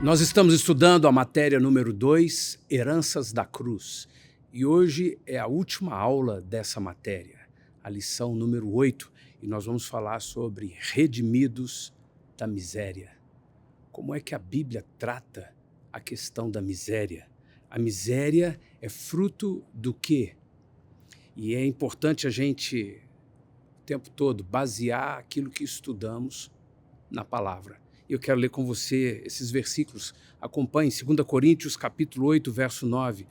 Nós estamos estudando a matéria número 2, Heranças da Cruz. E hoje é a última aula dessa matéria, a lição número 8, e nós vamos falar sobre redimidos da miséria. Como é que a Bíblia trata a questão da miséria? A miséria é fruto do quê? E é importante a gente, o tempo todo, basear aquilo que estudamos na palavra. Eu quero ler com você esses versículos. Acompanhe 2 Coríntios, capítulo 8, verso 9.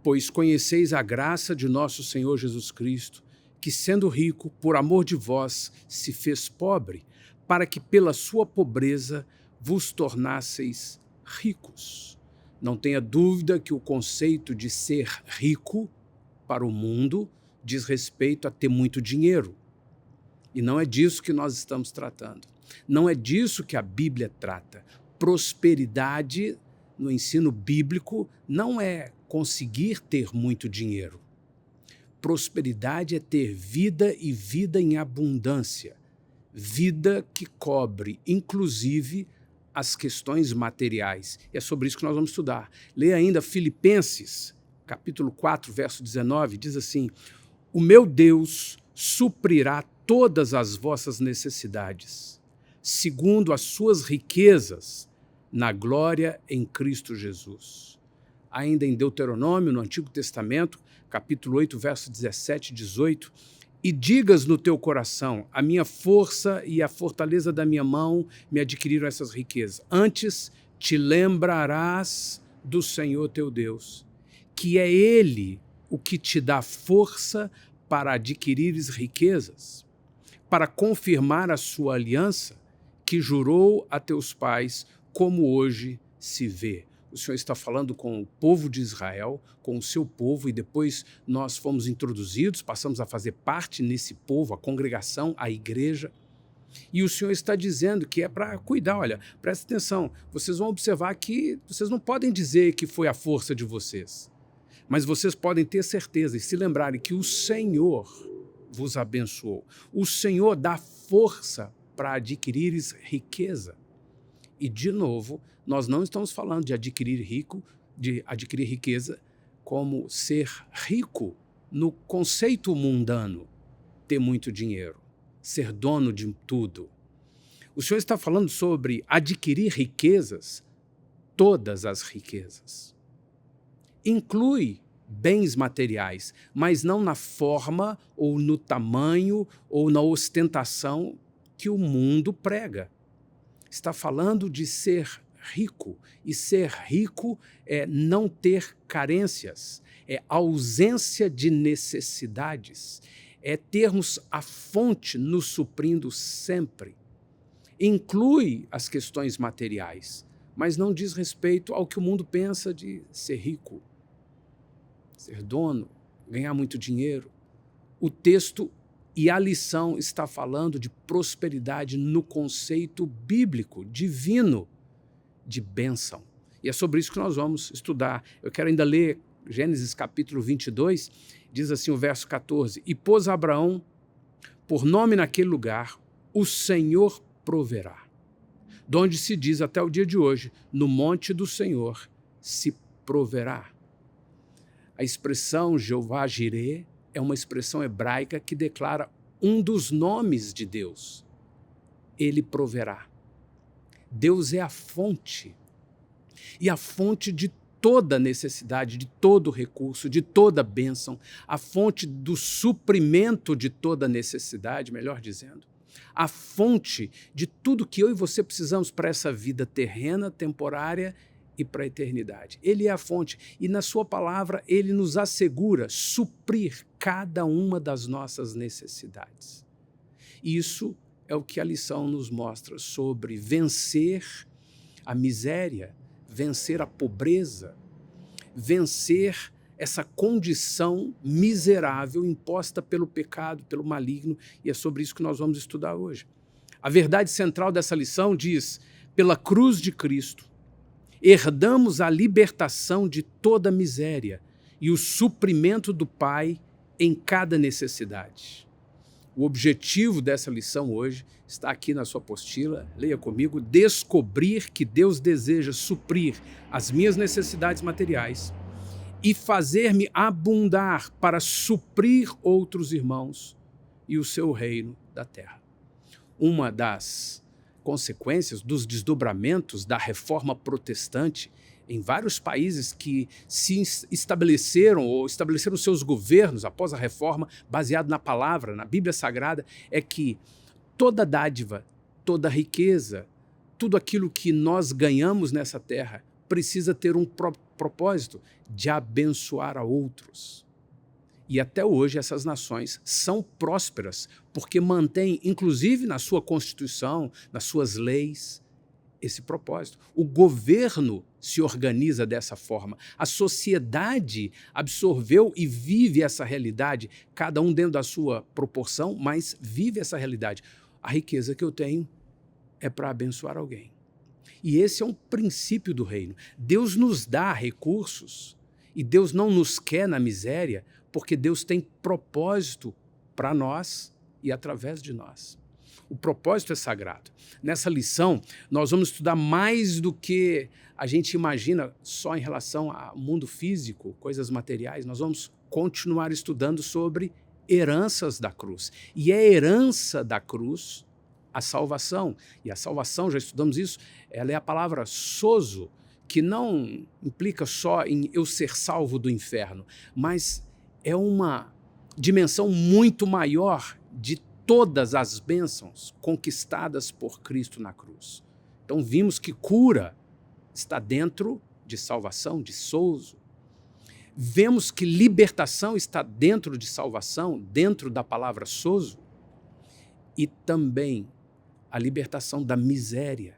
Pois conheceis a graça de nosso Senhor Jesus Cristo, que sendo rico, por amor de vós, se fez pobre, para que pela sua pobreza vos tornasseis ricos. Não tenha dúvida que o conceito de ser rico para o mundo diz respeito a ter muito dinheiro. E não é disso que nós estamos tratando. Não é disso que a Bíblia trata. Prosperidade no ensino bíblico não é conseguir ter muito dinheiro. Prosperidade é ter vida e vida em abundância. Vida que cobre, inclusive, as questões materiais. E é sobre isso que nós vamos estudar. Leia ainda Filipenses, capítulo 4, verso 19, diz assim: o meu Deus suprirá todas as vossas necessidades, segundo as suas riquezas, na glória em Cristo Jesus. Ainda em Deuteronômio, no Antigo Testamento, capítulo 8, verso 17 e 18, e digas no teu coração, a minha força e a fortaleza da minha mão me adquiriram essas riquezas. Antes te lembrarás do Senhor teu Deus, que é Ele o que te dá força para adquirires riquezas, para confirmar a sua aliança, que jurou a teus pais, como hoje se vê. O Senhor está falando com o povo de Israel, com o seu povo, e depois nós fomos introduzidos, passamos a fazer parte nesse povo, a congregação, a igreja. E o Senhor está dizendo que é para cuidar. Olha, presta atenção, vocês vão observar que vocês não podem dizer que foi a força de vocês, mas vocês podem ter certeza e se lembrarem que o Senhor vos abençoou. O Senhor dá força para adquirires riqueza. E, de novo, nós não estamos falando de adquirir riqueza como ser rico no conceito mundano, ter muito dinheiro, ser dono de tudo. O Senhor está falando sobre adquirir riquezas, todas as riquezas. Inclui bens materiais, mas não na forma ou no tamanho ou na ostentação que o mundo prega. Está falando de ser rico, e ser rico é não ter carências, é ausência de necessidades, é termos a fonte nos suprindo sempre. Inclui as questões materiais, mas não diz respeito ao que o mundo pensa de ser rico, ser dono, ganhar muito dinheiro. O texto e a lição está falando de prosperidade no conceito bíblico, divino, de bênção. E é sobre isso que nós vamos estudar. Eu quero ainda ler Gênesis capítulo 22, diz assim o verso 14, e pôs Abraão por nome naquele lugar, o Senhor proverá. De onde se diz até o dia de hoje, no monte do Senhor se proverá. A expressão Jeová Jireh é uma expressão hebraica que declara um dos nomes de Deus. Ele proverá. Deus é a fonte. E a fonte de toda necessidade, de todo recurso, de toda bênção, a fonte do suprimento de toda necessidade, melhor dizendo, a fonte de tudo que eu e você precisamos para essa vida terrena, temporária e para a eternidade. Ele é a fonte e na sua palavra ele nos assegura suprir cada uma das nossas necessidades. Isso é o que a lição nos mostra sobre vencer a miséria, vencer a pobreza, vencer essa condição miserável imposta pelo pecado, pelo maligno, e é sobre isso que nós vamos estudar hoje. A verdade central dessa lição diz: pela cruz de Cristo, herdamos a libertação de toda miséria e o suprimento do Pai em cada necessidade. O objetivo dessa lição hoje está aqui na sua apostila. Leia comigo. Descobrir que Deus deseja suprir as minhas necessidades materiais e fazer-me abundar para suprir outros irmãos e o seu reino da terra. Uma das consequências dos desdobramentos da reforma protestante em vários países que se estabeleceram ou estabeleceram seus governos após a reforma, baseado na palavra, na Bíblia Sagrada, é que toda dádiva, toda riqueza, tudo aquilo que nós ganhamos nessa terra precisa ter um propósito de abençoar a outros. E até hoje essas nações são prósperas porque mantêm, inclusive na sua Constituição, nas suas leis, esse propósito. O governo se organiza dessa forma. A sociedade absorveu e vive essa realidade, cada um dentro da sua proporção, mas vive essa realidade. A riqueza que eu tenho é para abençoar alguém. E esse é um princípio do reino. Deus nos dá recursos e Deus não nos quer na miséria, porque Deus tem propósito para nós e através de nós. O propósito é sagrado. Nessa lição, nós vamos estudar mais do que a gente imagina só em relação ao mundo físico, coisas materiais. Nós vamos continuar estudando sobre heranças da cruz. E é herança da cruz a salvação. E a salvação, já estudamos isso, ela é a palavra sozo, que não implica só em eu ser salvo do inferno, mas é uma dimensão muito maior de todas as bênçãos conquistadas por Cristo na cruz. Então vimos que cura está dentro de salvação, de sozo. Vemos que libertação está dentro de salvação, dentro da palavra sozo. E também a libertação da miséria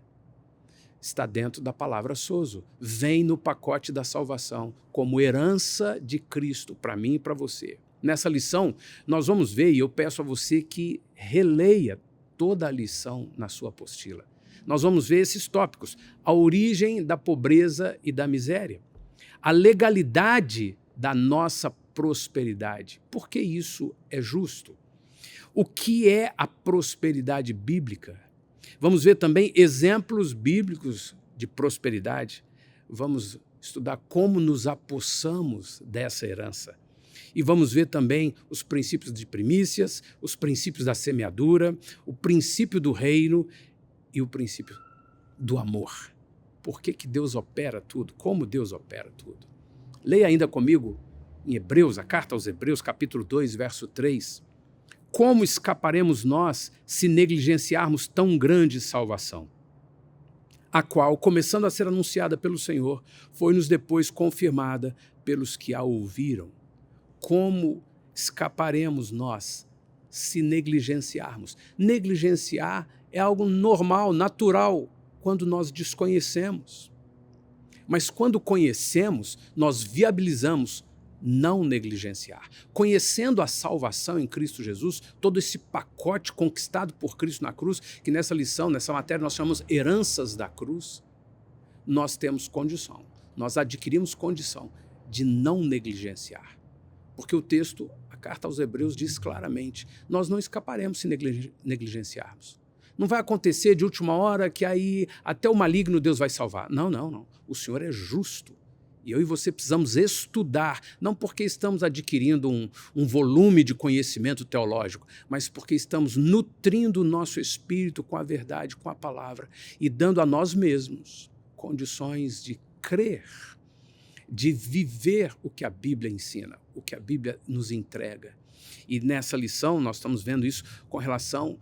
está dentro da palavra sozo. Vem no pacote da salvação como herança de Cristo para mim e para você. Nessa lição, nós vamos ver, e eu peço a você que releia toda a lição na sua apostila. Nós vamos ver esses tópicos: a origem da pobreza e da miséria, a legalidade da nossa prosperidade, porque isso é justo. O que é a prosperidade bíblica? Vamos ver também exemplos bíblicos de prosperidade. Vamos estudar como nos apossamos dessa herança. E vamos ver também os princípios de primícias, os princípios da semeadura, o princípio do reino e o princípio do amor. Por que que Deus opera tudo? Como Deus opera tudo? Leia ainda comigo em Hebreus, a carta aos Hebreus, capítulo 2, verso 3. Como escaparemos nós se negligenciarmos tão grande salvação? A qual, começando a ser anunciada pelo Senhor, foi-nos depois confirmada pelos que a ouviram. Como escaparemos nós se negligenciarmos? Negligenciar é algo normal, natural, quando nós desconhecemos. Mas quando conhecemos, nós viabilizamos não negligenciar. Conhecendo a salvação em Cristo Jesus, todo esse pacote conquistado por Cristo na cruz, que nessa lição, nessa matéria, nós chamamos heranças da cruz, nós temos condição, nós adquirimos condição de não negligenciar. Porque o texto, a carta aos Hebreus diz claramente, nós não escaparemos se negligenciarmos. Não vai acontecer de última hora que aí até o maligno Deus vai salvar. Não, não, não. O Senhor é justo. E eu e você precisamos estudar, não porque estamos adquirindo um volume de conhecimento teológico, mas porque estamos nutrindo o nosso espírito com a verdade, com a palavra, e dando a nós mesmos condições de crer, de viver o que a Bíblia ensina, o que a Bíblia nos entrega. E nessa lição nós estamos vendo isso com relação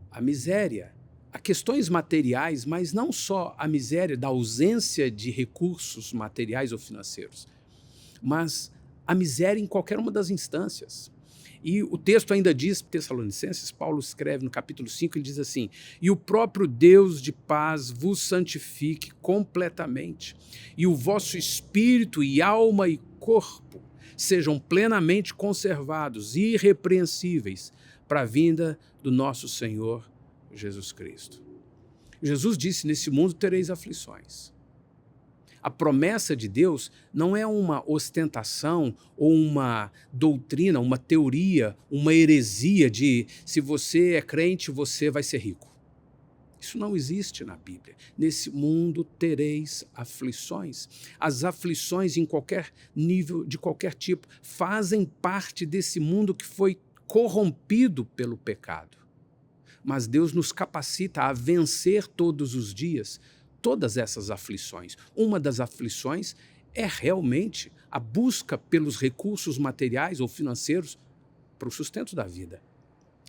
à miséria, a questões materiais, mas não só a miséria da ausência de recursos materiais ou financeiros, mas a miséria em qualquer uma das instâncias. E o texto ainda diz, Tessalonicenses, Paulo escreve no capítulo 5, ele diz assim: e o próprio Deus de paz vos santifique completamente, e o vosso espírito e alma e corpo sejam plenamente conservados e irrepreensíveis para a vinda do nosso Senhor Jesus Cristo. Jesus disse, nesse mundo tereis aflições. A promessa de Deus não é uma ostentação ou uma doutrina, uma teoria, uma heresia de se você é crente, você vai ser rico. Isso não existe na Bíblia. Nesse mundo tereis aflições. As aflições em qualquer nível, de qualquer tipo, fazem parte desse mundo que foi corrompido pelo pecado. Mas Deus nos capacita a vencer todos os dias todas essas aflições. Uma das aflições é realmente a busca pelos recursos materiais ou financeiros para o sustento da vida.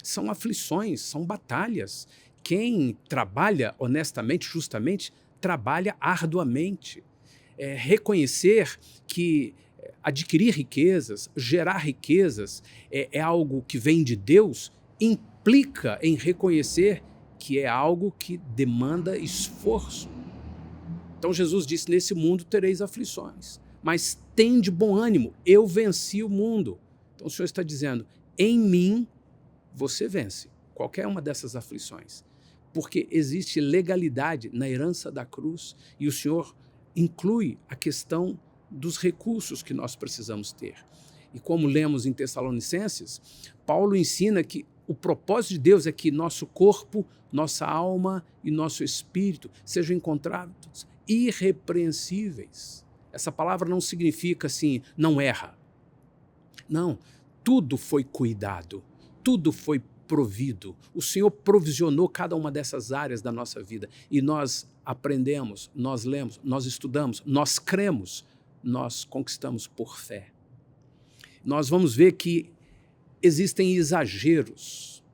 São aflições, são batalhas. Quem trabalha honestamente, justamente, trabalha arduamente. Reconhecer que adquirir riquezas, gerar riquezas é algo que vem de Deus, implica em reconhecer que é algo que demanda esforço. Então Jesus disse, nesse mundo tereis aflições, mas tende bom ânimo, eu venci o mundo. Então o Senhor está dizendo, em mim você vence qualquer uma dessas aflições, porque existe legalidade na herança da cruz e o Senhor inclui a questão dos recursos que nós precisamos ter. E como lemos em Tessalonicenses, Paulo ensina que o propósito de Deus é que nosso corpo, nossa alma e nosso espírito sejam encontrados irrepreensíveis. Essa palavra não significa assim, não erra. Não, tudo foi cuidado, tudo foi provido. O Senhor provisionou cada uma dessas áreas da nossa vida e nós aprendemos, nós lemos, nós estudamos, nós cremos, nós conquistamos por fé. Nós vamos ver que existem exageros,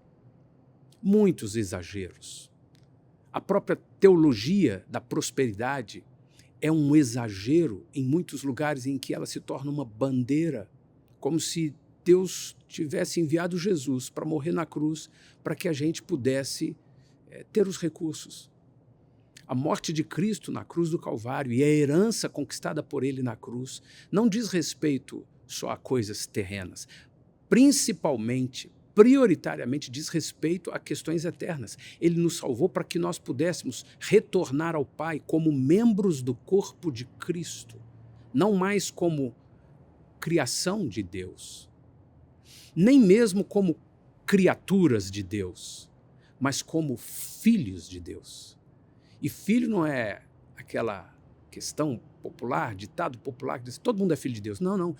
muitos exageros. A própria teologia da prosperidade é um exagero em muitos lugares em que ela se torna uma bandeira, como se Deus tivesse enviado Jesus para morrer na cruz para que a gente pudesse ter os recursos. A morte de Cristo na cruz do Calvário e a herança conquistada por Ele na cruz não diz respeito só a coisas terrenas, principalmente, prioritariamente diz respeito a questões eternas. Ele nos salvou para que nós pudéssemos retornar ao Pai como membros do corpo de Cristo, não mais como criação de Deus, nem mesmo como criaturas de Deus, mas como filhos de Deus. E filho não é aquela questão popular, ditado popular, que diz todo mundo é filho de Deus. Não, não.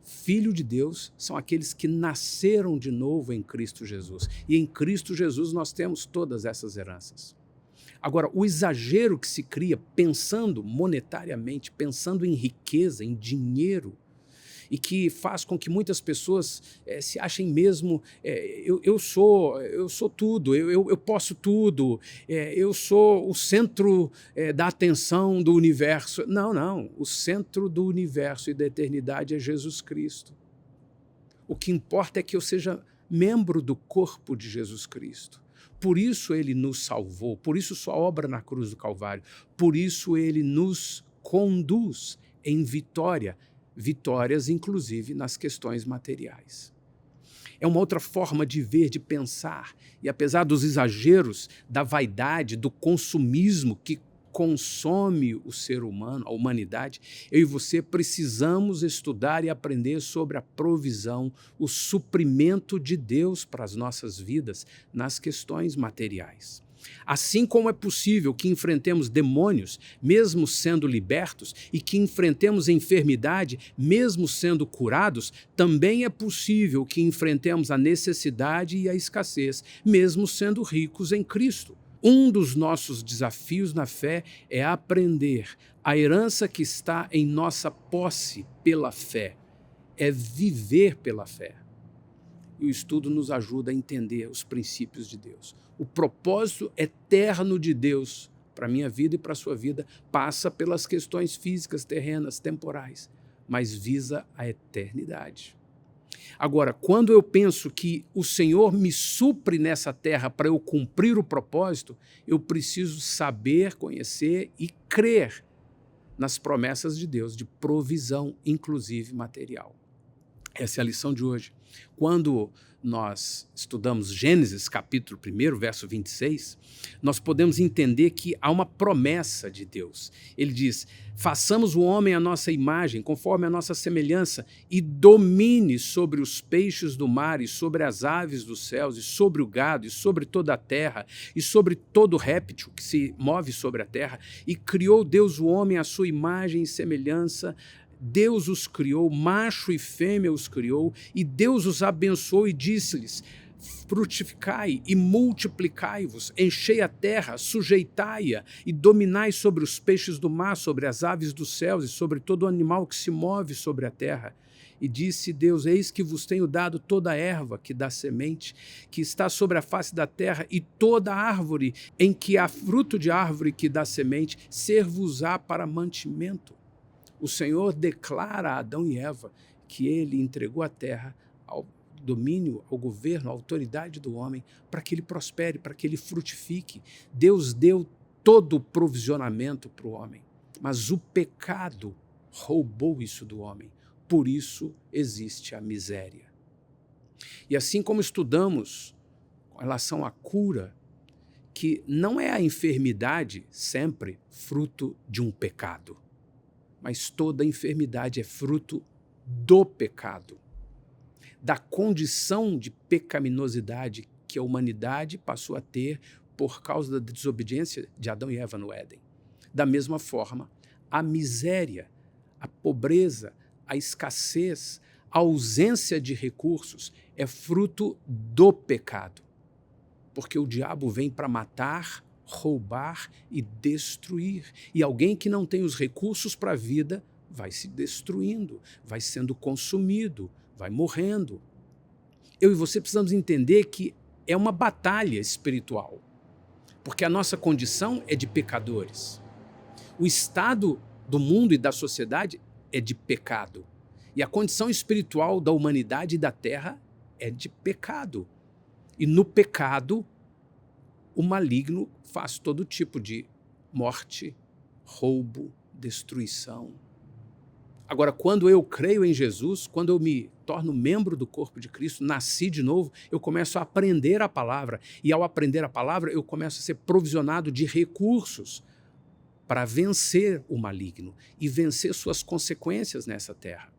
Filho de Deus são aqueles que nasceram de novo em Cristo Jesus. E em Cristo Jesus nós temos todas essas heranças. Agora, o exagero que se cria pensando monetariamente, pensando em riqueza, em dinheiro, e que faz com que muitas pessoas se achem mesmo, eu sou tudo, eu posso tudo, eu sou o centro da atenção do universo. Não, não, o centro do universo e da eternidade é Jesus Cristo. O que importa é que eu seja membro do corpo de Jesus Cristo. Por isso ele nos salvou, por isso sua obra na cruz do Calvário, por isso ele nos conduz em vitória, vitórias, inclusive, nas questões materiais. É uma outra forma de ver, de pensar, e apesar dos exageros, da vaidade, do consumismo que consome o ser humano, a humanidade, eu e você precisamos estudar e aprender sobre a provisão, o suprimento de Deus para as nossas vidas nas questões materiais. Assim como é possível que enfrentemos demônios, mesmo sendo libertos, e que enfrentemos enfermidade, mesmo sendo curados, também é possível que enfrentemos a necessidade e a escassez, mesmo sendo ricos em Cristo. Um dos nossos desafios na fé é aprender a herança que está em nossa posse pela fé, é viver pela fé. E o estudo nos ajuda a entender os princípios de Deus. O propósito eterno de Deus para a minha vida e para a sua vida passa pelas questões físicas, terrenas, temporais, mas visa a eternidade. Agora, quando eu penso que o Senhor me supre nessa terra para eu cumprir o propósito, eu preciso saber, conhecer e crer nas promessas de Deus de provisão, inclusive material. Essa é a lição de hoje. Quando nós estudamos Gênesis, capítulo 1, verso 26, nós podemos entender que há uma promessa de Deus. Ele diz, façamos o homem à nossa imagem, conforme a nossa semelhança, e domine sobre os peixes do mar, e sobre as aves dos céus, e sobre o gado, e sobre toda a terra, e sobre todo réptil que se move sobre a terra. E criou Deus o homem à sua imagem e semelhança. Deus os criou, macho e fêmea os criou, e Deus os abençoou e disse-lhes, frutificai e multiplicai-vos, enchei a terra, sujeitai-a e dominai sobre os peixes do mar, sobre as aves dos céus e sobre todo animal que se move sobre a terra. E disse Deus, eis que vos tenho dado toda a erva que dá semente, que está sobre a face da terra, e toda árvore em que há fruto de árvore que dá semente, ser-vos-á para mantimento. O Senhor declara a Adão e Eva que ele entregou a terra ao domínio, ao governo, à autoridade do homem, para que ele prospere, para que ele frutifique. Deus deu todo o provisionamento para o homem, mas o pecado roubou isso do homem. Por isso existe a miséria. E assim como estudamos com relação à cura, que não é a enfermidade sempre fruto de um pecado, mas toda enfermidade é fruto do pecado, da condição de pecaminosidade que a humanidade passou a ter por causa da desobediência de Adão e Eva no Éden. Da mesma forma, a miséria, a pobreza, a escassez, a ausência de recursos é fruto do pecado, porque o diabo vem para matar, roubar e destruir. E alguém que não tem os recursos para a vida vai se destruindo, vai sendo consumido, vai morrendo. Eu e você precisamos entender que é uma batalha espiritual, porque a nossa condição é de pecadores. O estado do mundo e da sociedade é de pecado. E a condição espiritual da humanidade e da terra é de pecado. E no pecado, o maligno faz todo tipo de morte, roubo, destruição. Agora, quando eu creio em Jesus, quando eu me torno membro do corpo de Cristo, nasci de novo, eu começo a aprender a palavra. E ao aprender a palavra, eu começo a ser provisionado de recursos para vencer o maligno e vencer suas consequências nessa terra.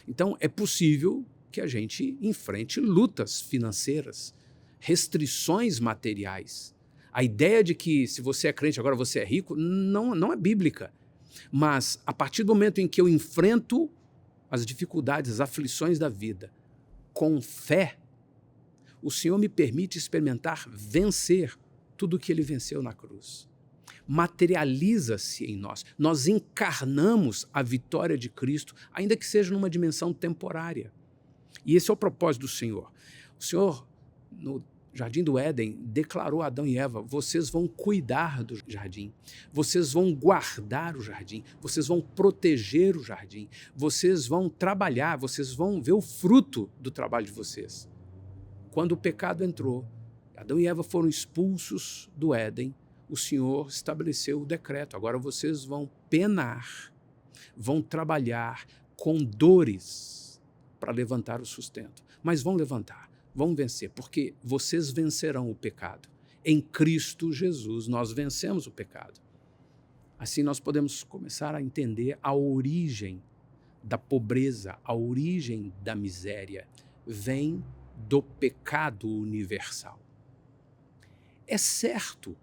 Então, é possível que a gente enfrente lutas financeiras, restrições materiais. A ideia de que se você é crente agora você é rico não é bíblica. Mas a partir do momento em que eu enfrento as dificuldades, as aflições da vida com fé, o Senhor me permite experimentar vencer tudo o que Ele venceu na cruz. Materializa-se em nós. Nós encarnamos a vitória de Cristo, ainda que seja numa dimensão temporária. E esse é o propósito do Senhor. O Senhor, no Jardim do Éden, declarou a Adão e Eva, vocês vão cuidar do jardim, vocês vão guardar o jardim, vocês vão proteger o jardim, vocês vão trabalhar, vocês vão ver o fruto do trabalho de vocês. Quando o pecado entrou, Adão e Eva foram expulsos do Éden, o Senhor estabeleceu o decreto, agora vocês vão penar, vão trabalhar com dores para levantar o sustento, mas vão levantar. Vão vencer, porque vocês vencerão o pecado. Em Cristo Jesus nós vencemos o pecado. Assim nós podemos começar a entender a origem da pobreza, a origem da miséria, vem do pecado universal. É certo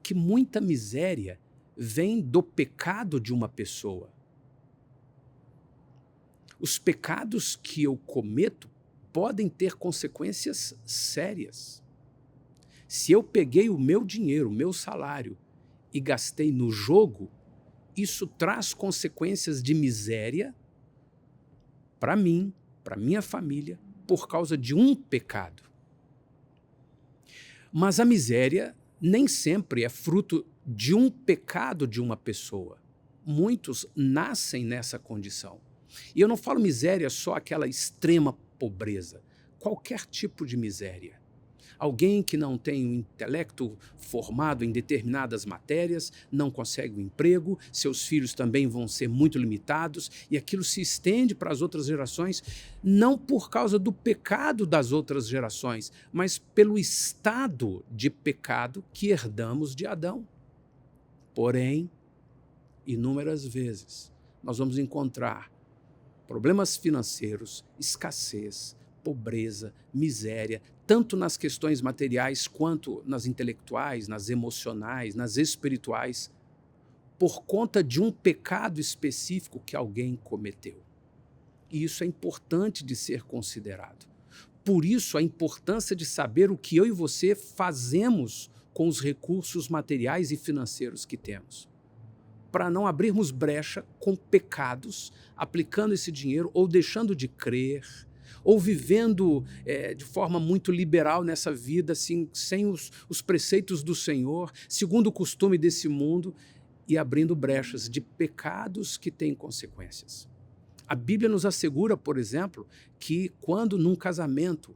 que muita miséria vem do pecado de uma pessoa. Os pecados que eu cometo podem ter consequências sérias. Se eu peguei o meu dinheiro, o meu salário e gastei no jogo, isso traz consequências de miséria para mim, para minha família, por causa de um pecado. Mas a miséria nem sempre é fruto de um pecado de uma pessoa. Muitos nascem nessa condição. E eu não falo miséria só aquela extrema pobreza, qualquer tipo de miséria. Alguém que não tem um intelecto formado em determinadas matérias, não consegue um emprego, seus filhos também vão ser muito limitados, e aquilo se estende para as outras gerações, não por causa do pecado das outras gerações, mas pelo estado de pecado que herdamos de Adão. Porém, inúmeras vezes, nós vamos encontrar problemas financeiros, escassez, pobreza, miséria, tanto nas questões materiais quanto nas intelectuais, nas emocionais, nas espirituais, por conta de um pecado específico que alguém cometeu. E isso é importante de ser considerado. Por isso, a importância de saber o que eu e você fazemos com os recursos materiais e financeiros que temos, para não abrirmos brecha com pecados, aplicando esse dinheiro ou deixando de crer, ou vivendo de forma muito liberal nessa vida, assim, sem os preceitos do Senhor, segundo o costume desse mundo, e abrindo brechas de pecados que têm consequências. A Bíblia nos assegura, por exemplo, que quando num casamento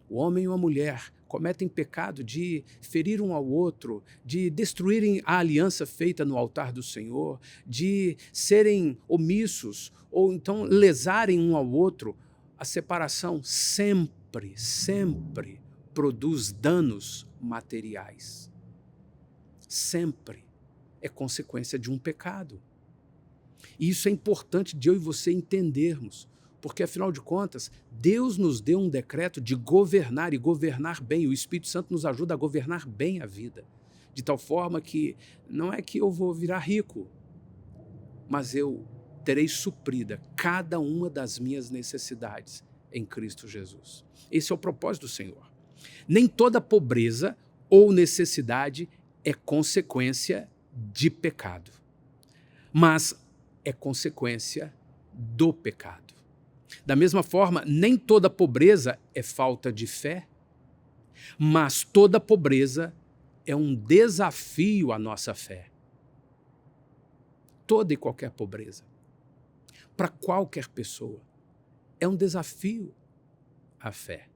o homem e a mulher cometem pecado de ferir um ao outro, de destruírem a aliança feita no altar do Senhor, de serem omissos ou então lesarem um ao outro, a separação sempre produz danos materiais. Sempre é consequência de um pecado. E isso é importante de eu e você entendermos, porque, afinal de contas, Deus nos deu um decreto de governar e governar bem. O Espírito Santo nos ajuda a governar bem a vida, de tal forma que não é que eu vou virar rico, mas eu terei suprida cada uma das minhas necessidades em Cristo Jesus. Esse é o propósito do Senhor. Nem toda pobreza ou necessidade é consequência de pecado, mas é consequência do pecado. Da mesma forma, nem toda pobreza é falta de fé, mas toda pobreza é um desafio à nossa fé. Toda e qualquer pobreza, para qualquer pessoa, é um desafio à fé.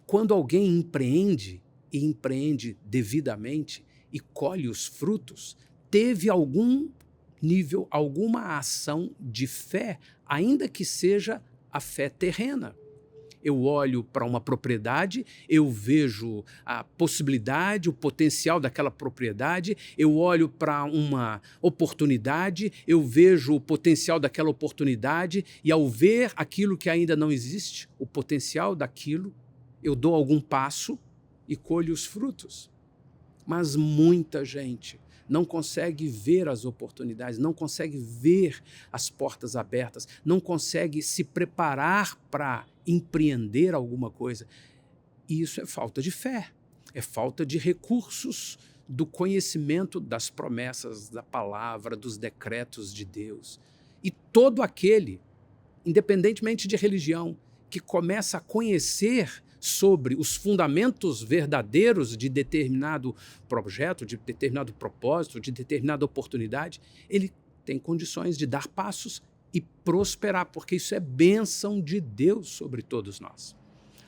Quando alguém empreende, e empreende devidamente, e colhe os frutos, teve algum nível, alguma ação de fé, ainda que seja a fé terrena. Eu olho para uma propriedade, eu vejo a possibilidade, o potencial daquela propriedade, eu olho para uma oportunidade, eu vejo o potencial daquela oportunidade e, ao ver aquilo que ainda não existe, o potencial daquilo, eu dou algum passo e colho os frutos. Mas muita gente não consegue ver as oportunidades, não consegue ver as portas abertas, não consegue se preparar para empreender alguma coisa. E isso é falta de fé, é falta de recursos do conhecimento das promessas, da palavra, dos decretos de Deus. E todo aquele, independentemente de religião, que começa a conhecer sobre os fundamentos verdadeiros de determinado projeto, de determinado propósito, de determinada oportunidade, ele tem condições de dar passos e prosperar, porque isso é bênção de Deus sobre todos nós.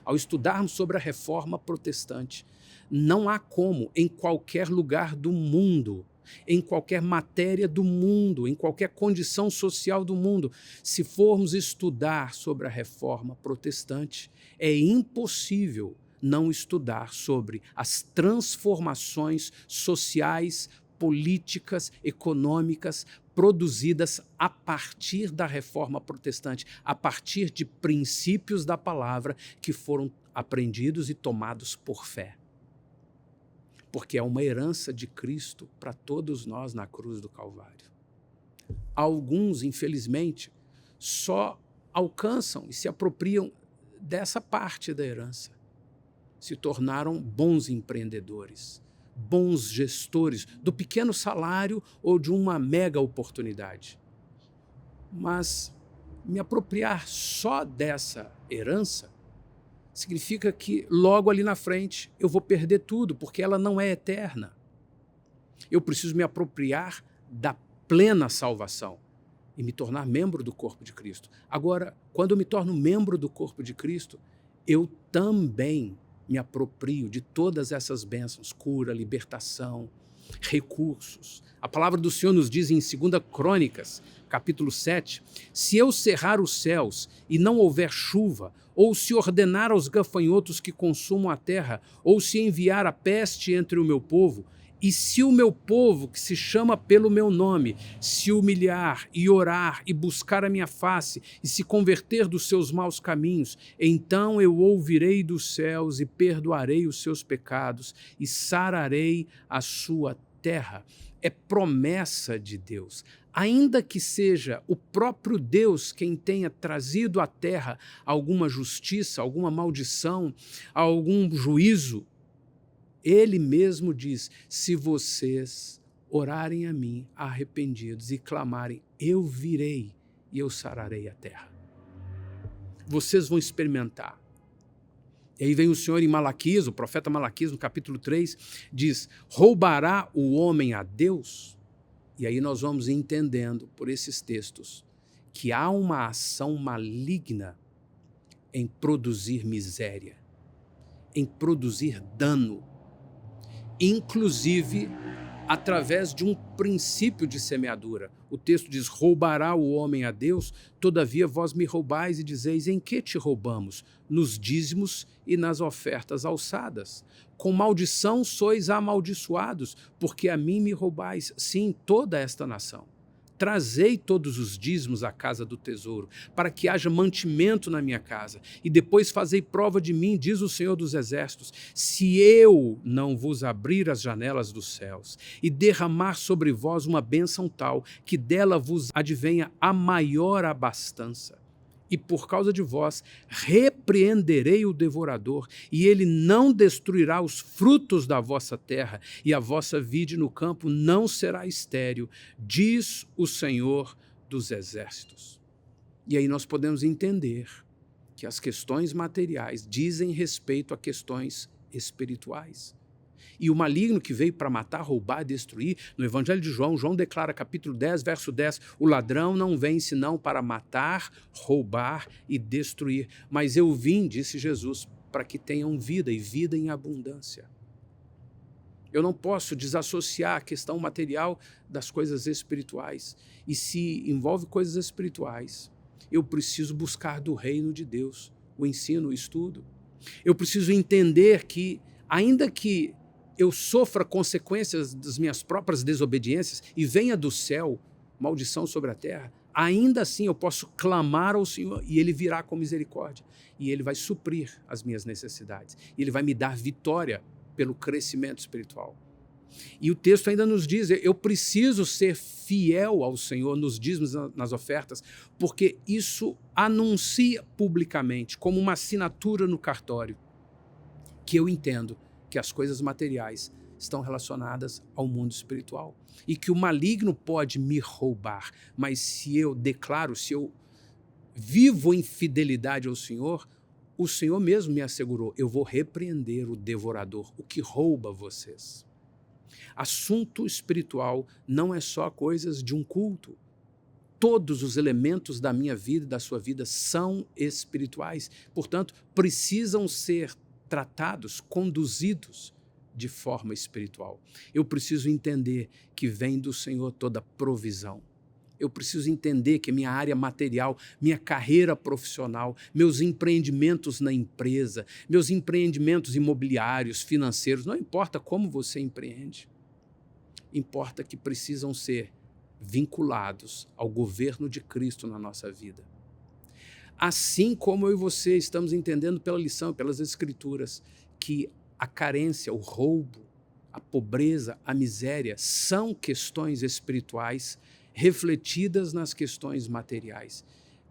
Ao estudarmos sobre a reforma protestante, não há como, em qualquer lugar do mundo, em qualquer matéria do mundo, em qualquer condição social do mundo, se formos estudar sobre a reforma protestante, é impossível não estudar sobre as transformações sociais, políticas, econômicas produzidas a partir da reforma protestante, a partir de princípios da palavra que foram aprendidos e tomados por fé. Porque é uma herança de Cristo para todos nós na cruz do Calvário. Alguns, infelizmente, só alcançam e se apropriam dessa parte da herança. Se tornaram bons empreendedores, bons gestores do pequeno salário ou de uma mega oportunidade. Mas me apropriar só dessa herança significa que logo ali na frente eu vou perder tudo, porque ela não é eterna. Eu preciso me apropriar da plena salvação e me tornar membro do corpo de Cristo. Agora, quando eu me torno membro do corpo de Cristo, eu também me aproprio de todas essas bênçãos, cura, libertação, recursos. A palavra do Senhor nos diz em 2 Crônicas, capítulo 7, se eu cerrar os céus e não houver chuva, ou se ordenar aos gafanhotos que consumam a terra, ou se enviar a peste entre o meu povo, e se o meu povo, que se chama pelo meu nome, se humilhar e orar e buscar a minha face e se converter dos seus maus caminhos, então eu ouvirei dos céus e perdoarei os seus pecados e sararei a sua terra. É promessa de Deus. Ainda que seja o próprio Deus quem tenha trazido à terra alguma justiça, alguma maldição, algum juízo, Ele mesmo diz, se vocês orarem a mim, arrependidos, e clamarem, eu virei e eu sararei a terra. Vocês vão experimentar. E aí vem o Senhor em Malaquias, o profeta Malaquias, no capítulo 3, diz, roubará o homem a Deus? E aí nós vamos entendendo, por esses textos, que há uma ação maligna em produzir miséria, em produzir dano, inclusive através de um princípio de semeadura. O texto diz, roubará o homem a Deus, todavia vós me roubais e dizeis, em que te roubamos? Nos dízimos e nas ofertas alçadas. Com maldição sois amaldiçoados, porque a mim me roubais, sim, toda esta nação. Trazei todos os dízimos à casa do tesouro, para que haja mantimento na minha casa, e depois fazei prova de mim, diz o Senhor dos Exércitos, se eu não vos abrir as janelas dos céus e derramar sobre vós uma bênção tal, que dela vos advenha a maior abastança. E por causa de vós repreenderei o devorador, e ele não destruirá os frutos da vossa terra, e a vossa vide no campo não será estéril, diz o Senhor dos Exércitos. E aí nós podemos entender que as questões materiais dizem respeito a questões espirituais. E o maligno que veio para matar, roubar, destruir, no Evangelho de João, João declara, capítulo 10, verso 10, o ladrão não vem senão para matar, roubar e destruir. Mas eu vim, disse Jesus, para que tenham vida e vida em abundância. Eu não posso desassociar a questão material das coisas espirituais. E se envolve coisas espirituais, eu preciso buscar do reino de Deus, o ensino, o estudo. Eu preciso entender que, ainda que eu sofra consequências das minhas próprias desobediências e venha do céu maldição sobre a terra, ainda assim eu posso clamar ao Senhor e Ele virá com misericórdia. E Ele vai suprir as minhas necessidades. E Ele vai me dar vitória pelo crescimento espiritual. E o texto ainda nos diz, eu preciso ser fiel ao Senhor nos dízimos, nas ofertas, porque isso anuncia publicamente, como uma assinatura no cartório, que eu entendo que as coisas materiais estão relacionadas ao mundo espiritual e que o maligno pode me roubar, mas se eu declaro, se eu vivo em fidelidade ao Senhor, o Senhor mesmo me assegurou, eu vou repreender o devorador, o que rouba vocês. Assunto espiritual não é só coisas de um culto. Todos os elementos da minha vida e da sua vida são espirituais, portanto, precisam ser tratados, conduzidos de forma espiritual. Eu preciso entender que vem do Senhor toda provisão. Eu preciso entender que minha área material, minha carreira profissional, meus empreendimentos na empresa, meus empreendimentos imobiliários, financeiros, não importa como você empreende, importa que precisam ser vinculados ao governo de Cristo na nossa vida. Assim como eu e você estamos entendendo pela lição, pelas Escrituras, que a carência, o roubo, a pobreza, a miséria são questões espirituais refletidas nas questões materiais.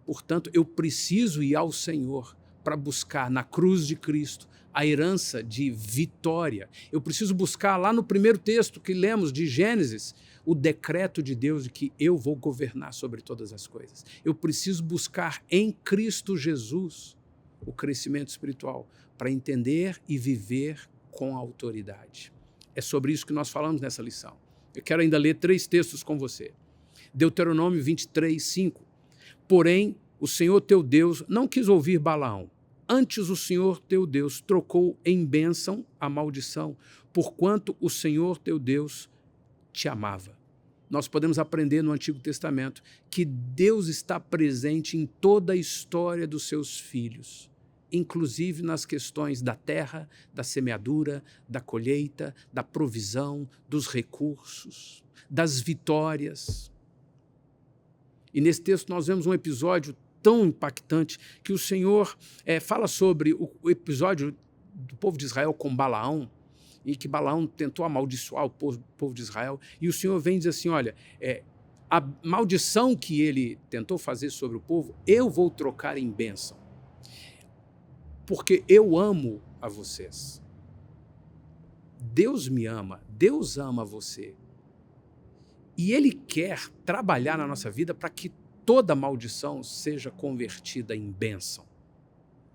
Portanto, eu preciso ir ao Senhor para buscar na cruz de Cristo a herança de vitória. Eu preciso buscar lá no primeiro texto que lemos de Gênesis, o decreto de Deus de que eu vou governar sobre todas as coisas. Eu preciso buscar em Cristo Jesus o crescimento espiritual para entender e viver com autoridade. É sobre isso que nós falamos nessa lição. Eu quero ainda ler 3 textos com você. Deuteronômio 23, 5. Porém, o Senhor teu Deus não quis ouvir Balaão. Antes o Senhor teu Deus trocou em bênção a maldição, porquanto o Senhor teu Deus te amava. Nós podemos aprender no Antigo Testamento que Deus está presente em toda a história dos seus filhos, inclusive nas questões da terra, da semeadura, da colheita, da provisão, dos recursos, das vitórias. E nesse texto nós vemos um episódio tão impactante que o Senhor fala sobre o episódio do povo de Israel com Balaão, em que Balaão tentou amaldiçoar o povo de Israel, e o Senhor vem dizer assim, olha, a maldição que ele tentou fazer sobre o povo, eu vou trocar em bênção, porque eu amo a vocês. Deus me ama, Deus ama você. E Ele quer trabalhar na nossa vida para que toda maldição seja convertida em bênção.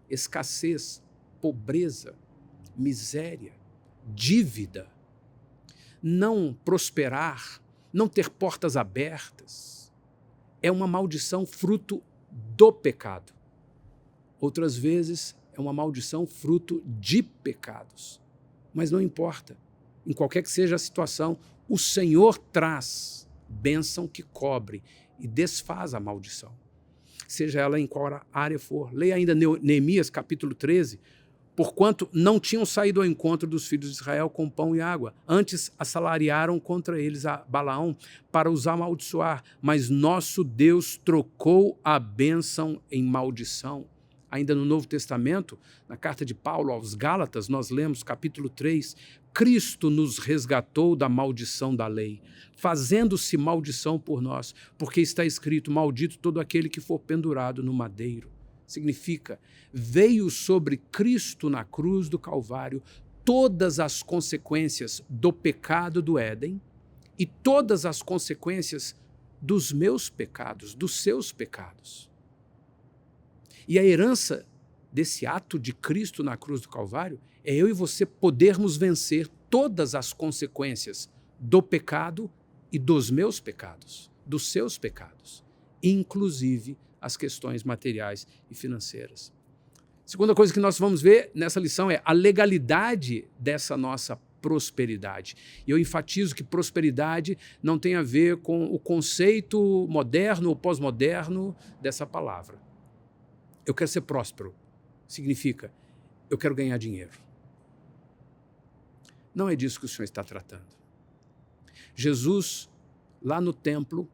Escassez, pobreza, miséria, dívida, não prosperar, não ter portas abertas, é uma maldição fruto do pecado. Outras vezes é uma maldição fruto de pecados. Mas não importa, em qualquer que seja a situação, o Senhor traz bênção que cobre e desfaz a maldição. Seja ela em qual área for. Leia ainda Neemias, capítulo 13, porquanto não tinham saído ao encontro dos filhos de Israel com pão e água. Antes assalariaram contra eles a Balaão para os amaldiçoar, mas nosso Deus trocou a bênção em maldição. Ainda no Novo Testamento, na carta de Paulo aos Gálatas, nós lemos capítulo 3, Cristo nos resgatou da maldição da lei, fazendo-se maldição por nós, porque está escrito, maldito todo aquele que for pendurado no madeiro. Significa, veio sobre Cristo na cruz do Calvário todas as consequências do pecado do Éden e todas as consequências dos meus pecados, dos seus pecados. E a herança desse ato de Cristo na cruz do Calvário é eu e você podermos vencer todas as consequências do pecado e dos meus pecados, dos seus pecados, inclusive as questões materiais e financeiras. Segunda coisa que nós vamos ver nessa lição é a legalidade dessa nossa prosperidade. E eu enfatizo que prosperidade não tem a ver com o conceito moderno ou pós-moderno dessa palavra. Eu quero ser próspero. Significa, eu quero ganhar dinheiro. Não é disso que o Senhor está tratando. Jesus, lá no templo,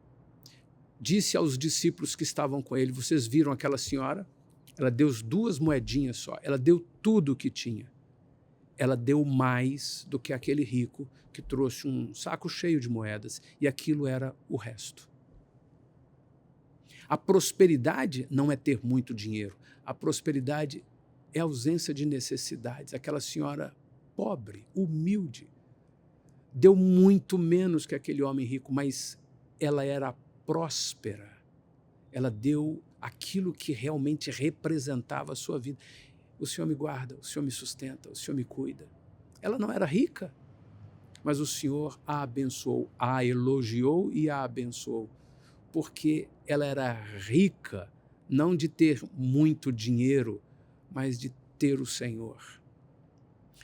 disse aos discípulos que estavam com ele, vocês viram aquela senhora? Ela deu 2 moedinhas só, ela deu tudo o que tinha. Ela deu mais do que aquele rico que trouxe um saco cheio de moedas e aquilo era o resto. A prosperidade não é ter muito dinheiro. A prosperidade é a ausência de necessidades. Aquela senhora pobre, humilde, deu muito menos que aquele homem rico, mas ela era próspera. Ela deu aquilo que realmente representava a sua vida. O Senhor me guarda, o Senhor me sustenta, o Senhor me cuida. Ela não era rica, mas o Senhor a abençoou, a elogiou e a abençoou, porque ela era rica, não de ter muito dinheiro, mas de ter o Senhor,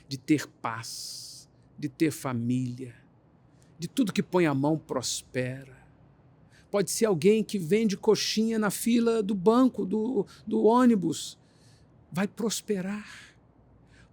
de ter paz, de ter família, de tudo que põe a mão prospera. Pode ser alguém que vende coxinha na fila do banco, do ônibus, vai prosperar.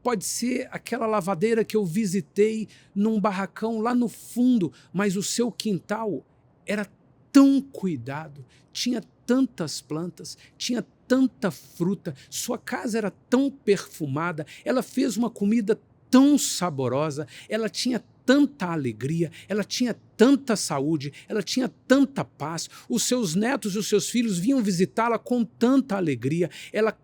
Pode ser aquela lavadeira que eu visitei num barracão lá no fundo, mas o seu quintal era tão cuidado, tinha tantas plantas, tinha tanta fruta, sua casa era tão perfumada, ela fez uma comida tão saborosa, ela tinha tanta alegria, ela tinha tanta saúde, ela tinha tanta paz, os seus netos e os seus filhos vinham visitá-la com tanta alegria, ela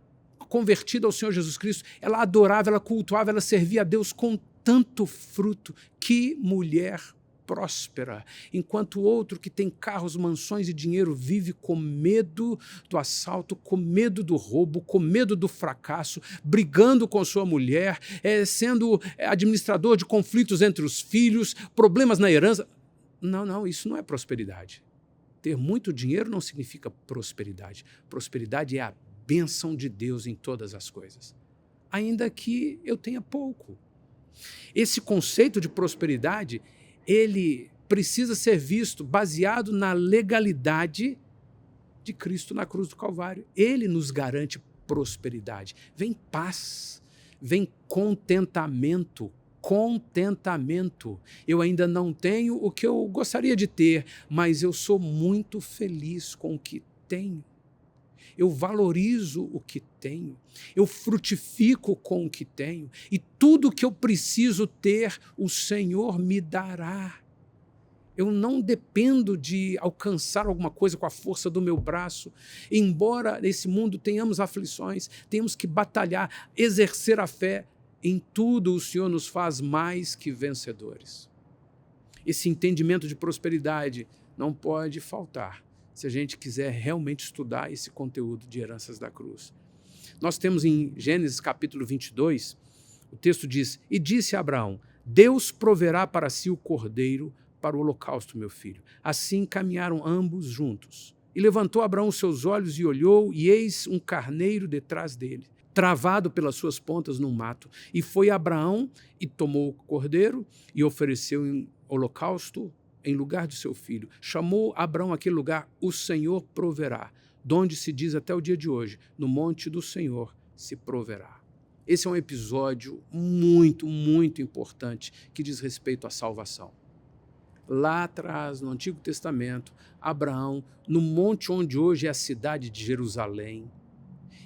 convertida ao Senhor Jesus Cristo, ela adorava, ela cultuava, ela servia a Deus com tanto fruto. Que mulher próspera, enquanto o outro que tem carros, mansões e dinheiro vive com medo do assalto, com medo do roubo, com medo do fracasso, brigando com sua mulher, sendo administrador de conflitos entre os filhos, problemas na herança. Não, isso não é prosperidade. Ter muito dinheiro não significa prosperidade. Prosperidade é a bênção de Deus em todas as coisas, ainda que eu tenha pouco. Esse conceito de prosperidade, ele precisa ser visto baseado na legalidade de Cristo na cruz do Calvário. Ele nos garante prosperidade. Vem paz, vem contentamento. Contentamento. Eu ainda não tenho o que eu gostaria de ter, mas eu sou muito feliz com o que tenho. Eu valorizo o que tenho, eu frutifico com o que tenho, e tudo que eu preciso ter, o Senhor me dará. Eu não dependo de alcançar alguma coisa com a força do meu braço. Embora nesse mundo tenhamos aflições, temos que batalhar, exercer a fé, em tudo o Senhor nos faz mais que vencedores. Esse entendimento de prosperidade não pode faltar se a gente quiser realmente estudar esse conteúdo de heranças da cruz. Nós temos em Gênesis capítulo 22, o texto diz, e disse a Abraão, Deus proverá para si o cordeiro para o holocausto, meu filho. Assim caminharam ambos juntos. E levantou Abraão os seus olhos e olhou, e eis um carneiro detrás dele, travado pelas suas pontas num mato. E foi Abraão e tomou o cordeiro e ofereceu em holocausto em lugar de seu filho. Chamou Abraão aquele lugar, o Senhor proverá, donde se diz até o dia de hoje, no monte do Senhor se proverá. Esse é um episódio muito, muito importante que diz respeito à salvação. Lá atrás, no Antigo Testamento, Abraão, no monte onde hoje é a cidade de Jerusalém,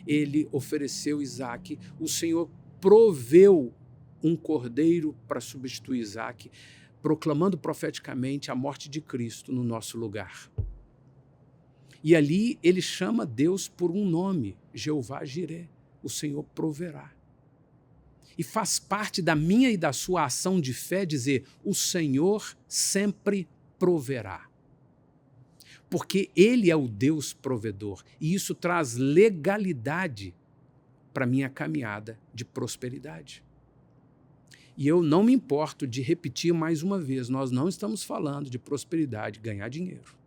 ele ofereceu Isaque, o Senhor proveu um cordeiro para substituir Isaque, proclamando profeticamente a morte de Cristo no nosso lugar. E ali ele chama Deus por um nome, Jeová Jiré, o Senhor proverá. E faz parte da minha e da sua ação de fé dizer, o Senhor sempre proverá. Porque Ele é o Deus provedor, e isso traz legalidade para a minha caminhada de prosperidade. E eu não me importo de repetir mais uma vez, nós não estamos falando de prosperidade, ganhar dinheiro.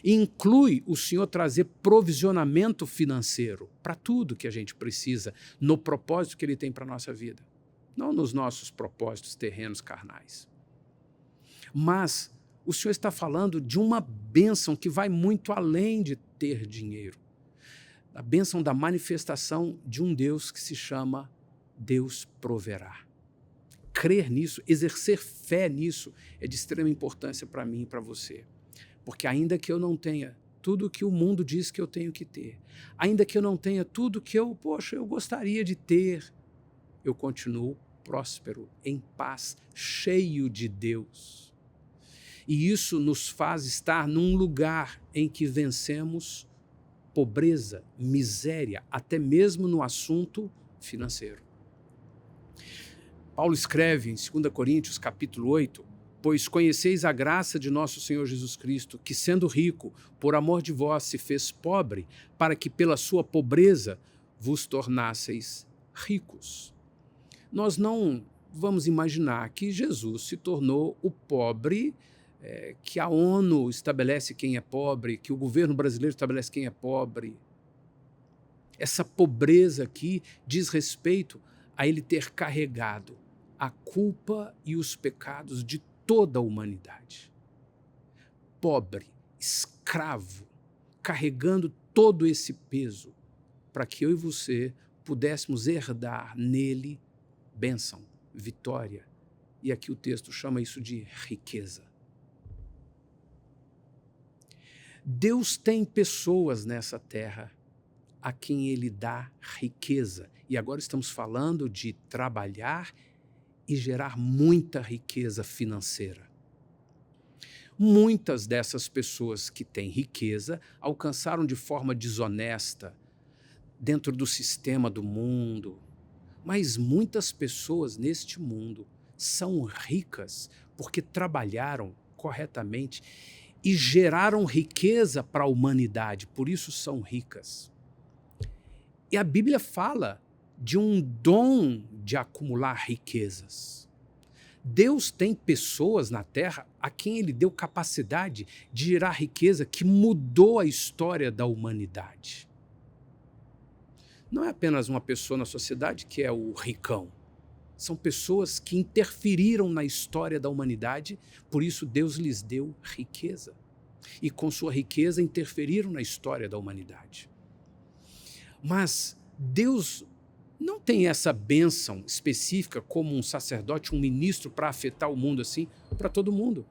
Inclui o Senhor trazer provisionamento financeiro para tudo que a gente precisa, no propósito que Ele tem para a nossa vida. Não nos nossos propósitos terrenos carnais. Mas o Senhor está falando de uma bênção que vai muito além de ter dinheiro. A bênção da manifestação de um Deus que se chama Deus proverá. Crer nisso, exercer fé nisso, é de extrema importância para mim e para você. Porque ainda que eu não tenha tudo que o mundo diz que eu tenho que ter, ainda que eu não tenha tudo que eu gostaria de ter, eu continuo próspero, em paz, cheio de Deus. E isso nos faz estar num lugar em que vencemos pobreza, miséria, até mesmo no assunto financeiro. Paulo escreve em 2 Coríntios, capítulo 8, pois conheceis a graça de nosso Senhor Jesus Cristo, que sendo rico, por amor de vós se fez pobre, para que pela sua pobreza vos tornasseis ricos. Nós não vamos imaginar que Jesus se tornou o pobre, que a ONU estabelece quem é pobre, que o governo brasileiro estabelece quem é pobre. Essa pobreza aqui diz respeito a ele ter carregado a culpa e os pecados de toda a humanidade. Pobre, escravo, carregando todo esse peso para que eu e você pudéssemos herdar nele bênção, vitória. E aqui o texto chama isso de riqueza. Deus tem pessoas nessa terra a quem Ele dá riqueza. E agora estamos falando de trabalhar e gerar muita riqueza financeira. Muitas dessas pessoas que têm riqueza alcançaram de forma desonesta, dentro do sistema do mundo. Mas muitas pessoas neste mundo são ricas porque trabalharam corretamente e geraram riqueza para a humanidade, por isso são ricas. E a Bíblia fala de um dom de acumular riquezas. Deus tem pessoas na terra a quem Ele deu capacidade de gerar riqueza que mudou a história da humanidade. não é apenas uma pessoa na sociedade que é o ricão. São pessoas que interferiram na história da humanidade, por isso Deus lhes deu riqueza. E com sua riqueza interferiram na história da humanidade. Mas Deus não tem essa bênção específica como um sacerdote, um ministro para afetar o mundo assim, para todo mundo.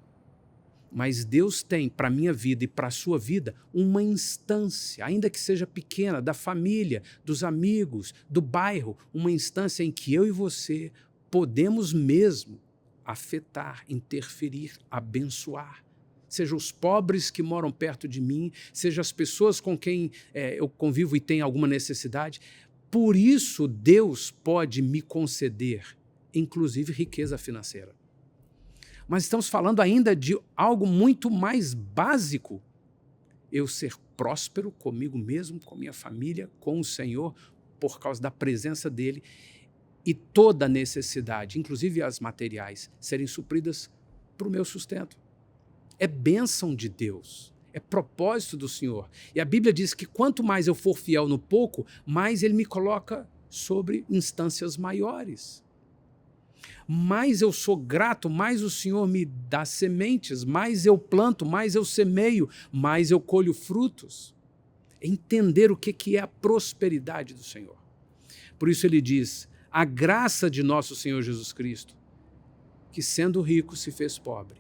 Mas Deus tem para a minha vida e para a sua vida uma instância, ainda que seja pequena, da família, dos amigos, do bairro, uma instância em que eu e você podemos mesmo afetar, interferir, abençoar. Seja os pobres que moram perto de mim, seja as pessoas com quem eu convivo e tenho alguma necessidade. Por isso Deus pode me conceder, inclusive, riqueza financeira. Mas estamos falando ainda de algo muito mais básico. Eu ser próspero comigo mesmo, com minha família, com o Senhor, por causa da presença dEle, e toda necessidade, inclusive as materiais, serem supridas para o meu sustento. É bênção de Deus, é propósito do Senhor. E a Bíblia diz que quanto mais eu for fiel no pouco, mais Ele me coloca sobre instâncias maiores. Mais eu sou grato, mais o Senhor me dá sementes, mais eu planto, mais eu semeio, mais eu colho frutos. Entender o que é a prosperidade do Senhor. Por isso ele diz, a graça de nosso Senhor Jesus Cristo, que sendo rico se fez pobre,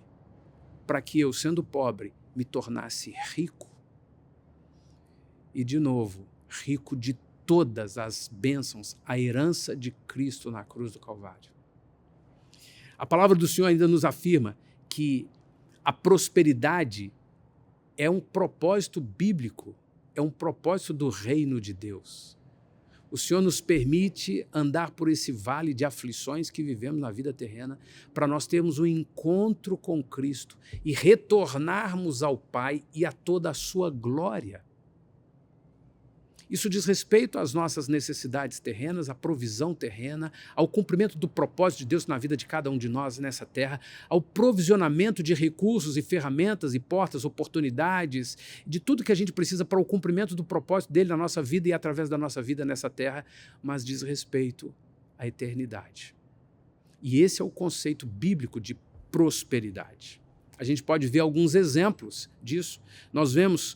para que eu, sendo pobre, me tornasse rico. E de novo, rico de todas as bênçãos, a herança de Cristo na cruz do Calvário. A palavra do Senhor ainda nos afirma que a prosperidade é um propósito bíblico, é um propósito do reino de Deus. O Senhor nos permite andar por esse vale de aflições que vivemos na vida terrena, para nós termos um encontro com Cristo e retornarmos ao Pai e a toda a sua glória. Isso diz respeito às nossas necessidades terrenas, à provisão terrena, ao cumprimento do propósito de Deus na vida de cada um de nós nessa terra, ao provisionamento de recursos e ferramentas e portas, oportunidades, de tudo que a gente precisa para o cumprimento do propósito dele na nossa vida e através da nossa vida nessa terra, mas diz respeito à eternidade. E esse é o conceito bíblico de prosperidade. A gente pode ver alguns exemplos disso. Nós vemos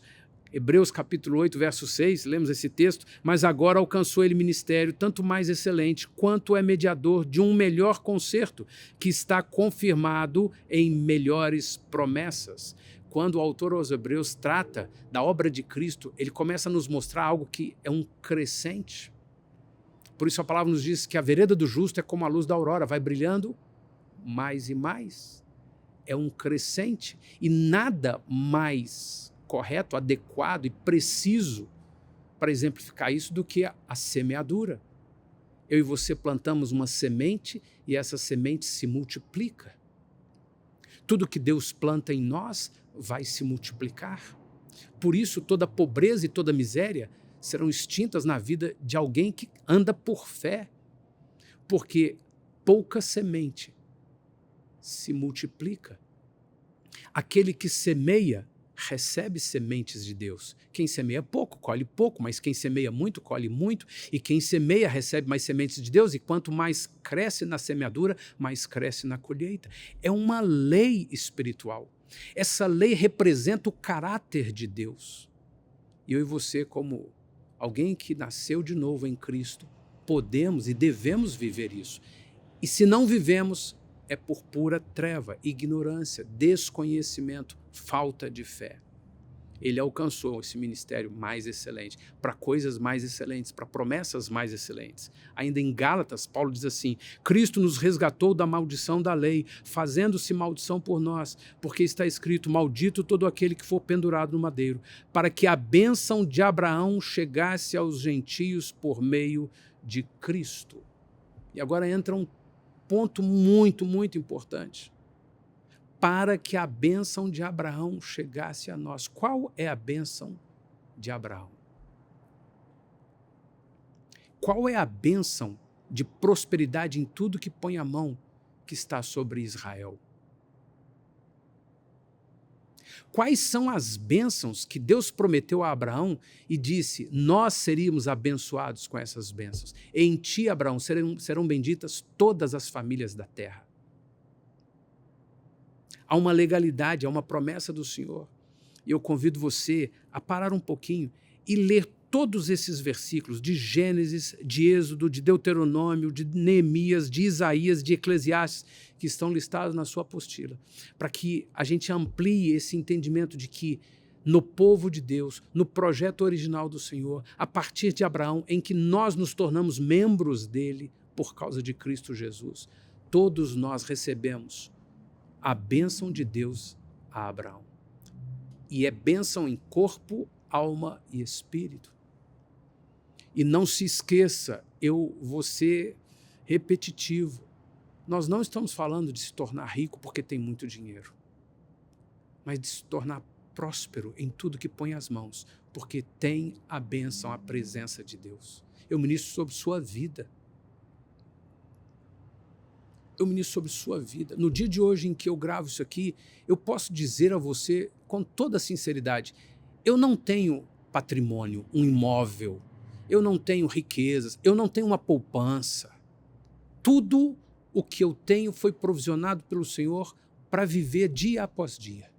Hebreus capítulo 8, verso 6, lemos esse texto, mas agora alcançou ele ministério tanto mais excelente, quanto é mediador de um melhor concerto, que está confirmado em melhores promessas. Quando o autor aos Hebreus trata da obra de Cristo, ele começa a nos mostrar algo que é um crescente. Por isso a palavra nos diz que a vereda do justo é como a luz da aurora, vai brilhando mais e mais. É um crescente e nada mais correto, adequado e preciso para exemplificar isso do que a semeadura. Eu e você plantamos uma semente e essa semente se multiplica. Tudo que Deus planta em nós vai se multiplicar. Por isso toda pobreza e toda miséria serão extintas na vida de alguém que anda por fé, porque pouca semente se multiplica. Aquele que semeia recebe sementes de Deus. Quem semeia pouco, colhe pouco, mas quem semeia muito, colhe muito, e quem semeia recebe mais sementes de Deus, e quanto mais cresce na semeadura, mais cresce na colheita. É uma lei espiritual. Essa lei representa o caráter de Deus. E eu e você, como alguém que nasceu de novo em Cristo, podemos e devemos viver isso. E se não vivemos, é por pura treva, ignorância, desconhecimento, falta de fé. Ele alcançou esse ministério mais excelente, para coisas mais excelentes, para promessas mais excelentes. Ainda em Gálatas, Paulo diz assim, Cristo nos resgatou da maldição da lei, fazendo-se maldição por nós, porque está escrito, maldito todo aquele que for pendurado no madeiro, para que a bênção de Abraão chegasse aos gentios por meio de Cristo. E agora entra um ponto muito, muito importante. Para que a bênção de Abraão chegasse a nós. Qual é a bênção de Abraão? Qual é a bênção de prosperidade em tudo que põe a mão que está sobre Israel? Quais são as bênçãos que Deus prometeu a Abraão e disse, nós seríamos abençoados com essas bênçãos. Em ti, Abraão, serão benditas todas as famílias da terra. Há uma legalidade, há uma promessa do Senhor. E eu convido você a parar um pouquinho e ler todos esses versículos de Gênesis, de Êxodo, de Deuteronômio, de Neemias, de Isaías, de Eclesiastes, que estão listados na sua apostila, para que a gente amplie esse entendimento de que no povo de Deus, no projeto original do Senhor, a partir de Abraão, em que nós nos tornamos membros dele por causa de Cristo Jesus, todos nós recebemos a bênção de Deus a Abraão. E é bênção em corpo, alma e espírito. E não se esqueça, eu vou ser repetitivo, nós não estamos falando de se tornar rico porque tem muito dinheiro, mas de se tornar próspero em tudo que põe as mãos, porque tem a bênção, a presença de Deus. Eu ministro sobre sua vida. Eu ministro sobre sua vida. No dia de hoje em que eu gravo isso aqui, eu posso dizer a você com toda sinceridade, eu não tenho patrimônio, um imóvel, eu não tenho riquezas, eu não tenho uma poupança. Tudo o que eu tenho foi provisionado pelo Senhor para viver dia após dia.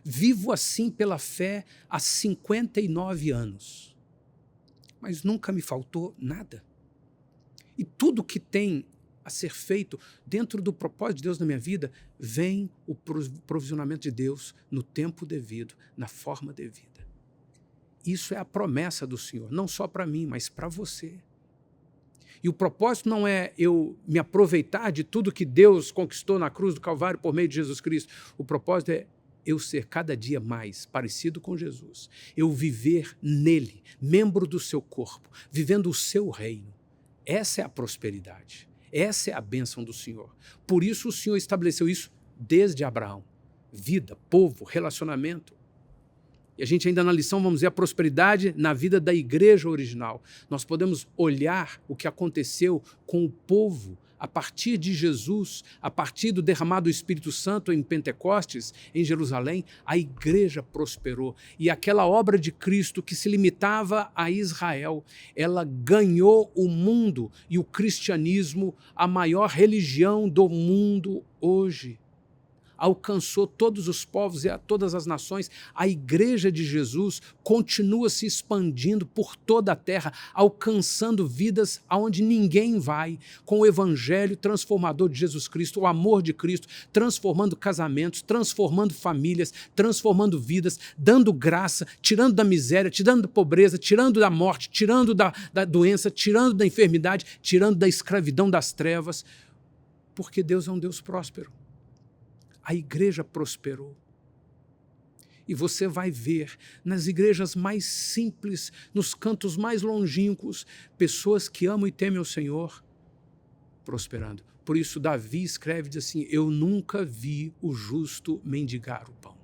Vivo assim pela fé há 59 anos, mas nunca me faltou nada. E tudo que tem a ser feito dentro do propósito de Deus na minha vida, vem o provisionamento de Deus no tempo devido, na forma devida. Isso é a promessa do Senhor, não só para mim, mas para você. E o propósito não é eu me aproveitar de tudo que Deus conquistou na cruz do Calvário por meio de Jesus Cristo. O propósito é eu ser cada dia mais parecido com Jesus. Eu viver nele, membro do seu corpo, vivendo o seu reino. Essa é a prosperidade. Essa é a bênção do Senhor. Por isso o Senhor estabeleceu isso desde Abraão. Vida, povo, relacionamento. E a gente ainda na lição vamos ver a prosperidade na vida da igreja original. Nós podemos olhar o que aconteceu com o povo a partir de Jesus, a partir do derramado do Espírito Santo em Pentecostes, em Jerusalém, a igreja prosperou. E aquela obra de Cristo que se limitava a Israel, ela ganhou o mundo e o cristianismo, a maior religião do mundo hoje. Alcançou todos os povos e a todas as nações. A igreja de Jesus continua se expandindo por toda a terra, alcançando vidas aonde ninguém vai, com o evangelho transformador de Jesus Cristo, o amor de Cristo, transformando casamentos, transformando famílias, transformando vidas, dando graça, tirando da miséria, tirando da pobreza, tirando da morte, tirando da doença, tirando da enfermidade, tirando da escravidão das trevas, porque Deus é um Deus próspero. A igreja prosperou. E você vai ver nas igrejas mais simples, nos cantos mais longínquos, pessoas que amam e temem o Senhor prosperando. Por isso Davi escreve, diz assim, eu nunca vi o justo mendigar o pão.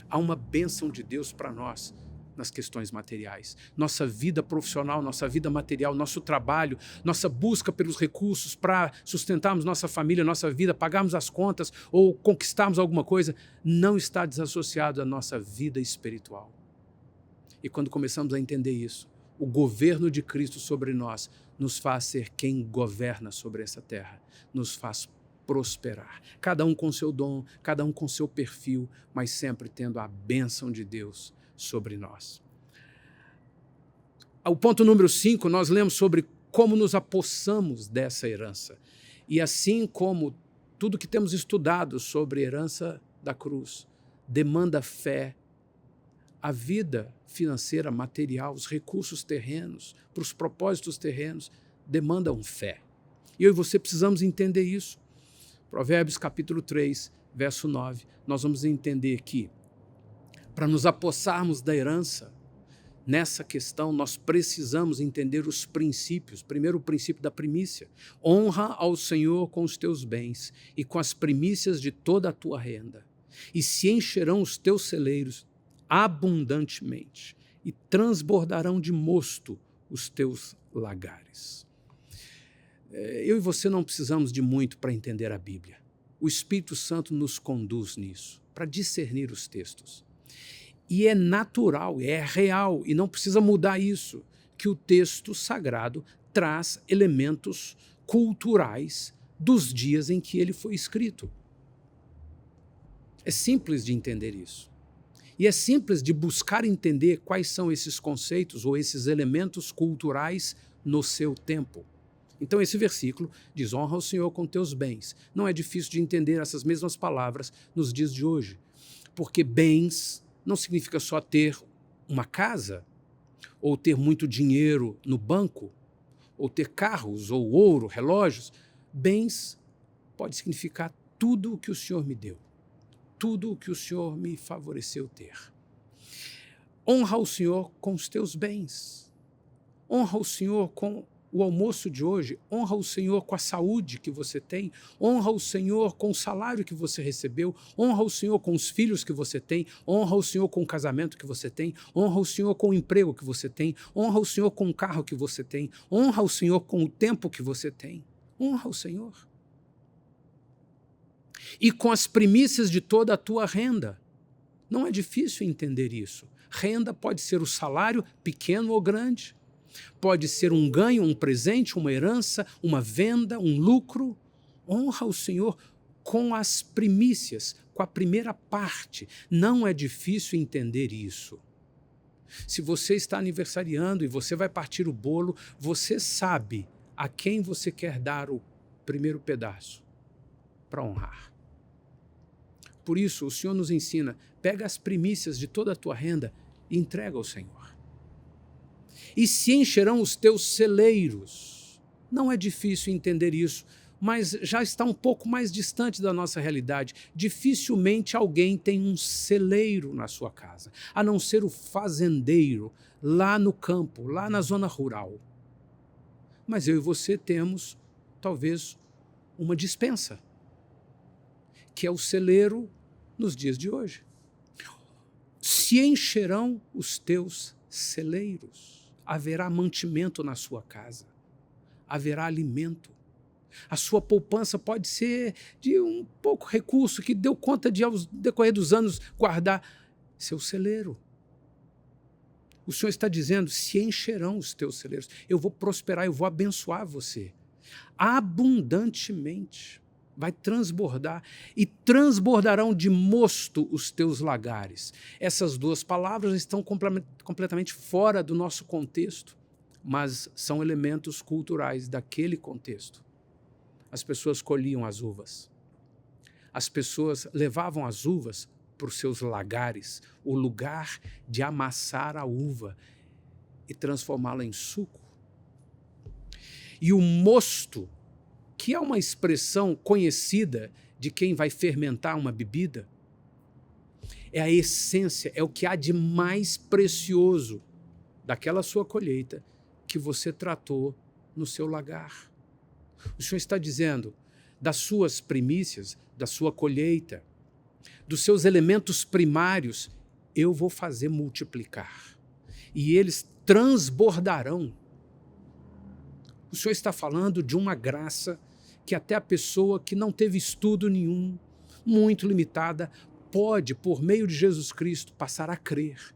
Há uma bênção de Deus para nós nas questões materiais. Nossa vida profissional, nossa vida material, nosso trabalho, nossa busca pelos recursos para sustentarmos nossa família, nossa vida, pagarmos as contas ou conquistarmos alguma coisa, não está desassociado à nossa vida espiritual. E quando começamos a entender isso, o governo de Cristo sobre nós nos faz ser quem governa sobre essa terra, nos faz prosperar. Cada um com seu dom, cada um com seu perfil, mas sempre tendo a bênção de Deus sobre nós. O ponto número 5, nós lemos sobre como nos apossamos dessa herança. E assim como tudo que temos estudado sobre a herança da cruz, demanda fé, a vida financeira, material, os recursos terrenos, para os propósitos terrenos, demandam fé. E eu e você precisamos entender isso. Provérbios capítulo 3, verso 9, nós vamos entender que para nos apossarmos da herança, nessa questão nós precisamos entender os princípios. Primeiro, o princípio da primícia. Honra ao Senhor com os teus bens e com as primícias de toda a tua renda. E se encherão os teus celeiros abundantemente e transbordarão de mosto os teus lagares. Eu e você não precisamos de muito para entender a Bíblia. O Espírito Santo nos conduz nisso, para discernir os textos. E é natural, é real, e não precisa mudar isso, que o texto sagrado traz elementos culturais dos dias em que ele foi escrito. É simples de entender isso. E é simples de buscar entender quais são esses conceitos ou esses elementos culturais no seu tempo. Então esse versículo diz: honra o Senhor com teus bens. Não é difícil de entender essas mesmas palavras nos dias de hoje, porque bens não significa só ter uma casa, ou ter muito dinheiro no banco, ou ter carros, ou ouro, relógios. Bens pode significar tudo o que o Senhor me deu, tudo o que o Senhor me favoreceu ter. Honra o Senhor com os teus bens. Honra o Senhor com o almoço de hoje. Honra o Senhor com a saúde que você tem. Honra o Senhor com o salário que você recebeu. Honra o Senhor com os filhos que você tem. Honra o Senhor com o casamento que você tem. Honra o Senhor com o emprego que você tem. Honra o Senhor com o carro que você tem. Honra o Senhor com o tempo que você tem. Honra o Senhor. E com as primícias de toda a tua renda. Não é difícil entender isso. Renda pode ser o salário, pequeno ou grande. Pode ser um ganho, um presente, uma herança, uma venda, um lucro. Honra o Senhor com as primícias, com a primeira parte. Não é difícil entender isso. Se você está aniversariando e você vai partir o bolo, você sabe a quem você quer dar o primeiro pedaço para honrar. Por isso, o Senhor nos ensina: pega as primícias de toda a tua renda e entrega ao Senhor. E se encherão os teus celeiros. Não é difícil entender isso, mas já está um pouco mais distante da nossa realidade. Dificilmente alguém tem um celeiro na sua casa, a não ser o fazendeiro lá no campo, lá na zona rural. Mas eu e você temos, talvez, uma despensa, que é o celeiro nos dias de hoje. Se encherão os teus celeiros. Haverá mantimento na sua casa, haverá alimento. A sua poupança pode ser de um pouco recurso que deu conta de, ao decorrer dos anos, guardar seu celeiro. O Senhor está dizendo: se encherão os teus celeiros, eu vou prosperar, eu vou abençoar você abundantemente. Vai transbordar, e transbordarão de mosto os teus lagares. Essas duas palavras estão completamente fora do nosso contexto, mas são elementos culturais daquele contexto. As pessoas colhiam as uvas. As pessoas levavam as uvas para os seus lagares, o lugar de amassar a uva e transformá-la em suco. E o mosto, que é uma expressão conhecida de quem vai fermentar uma bebida, é a essência, é o que há de mais precioso daquela sua colheita que você tratou no seu lagar. O Senhor está dizendo: das suas primícias, da sua colheita, dos seus elementos primários, eu vou fazer multiplicar. E eles transbordarão. O Senhor está falando de uma graça que até a pessoa que não teve estudo nenhum, muito limitada, pode, por meio de Jesus Cristo, passar a crer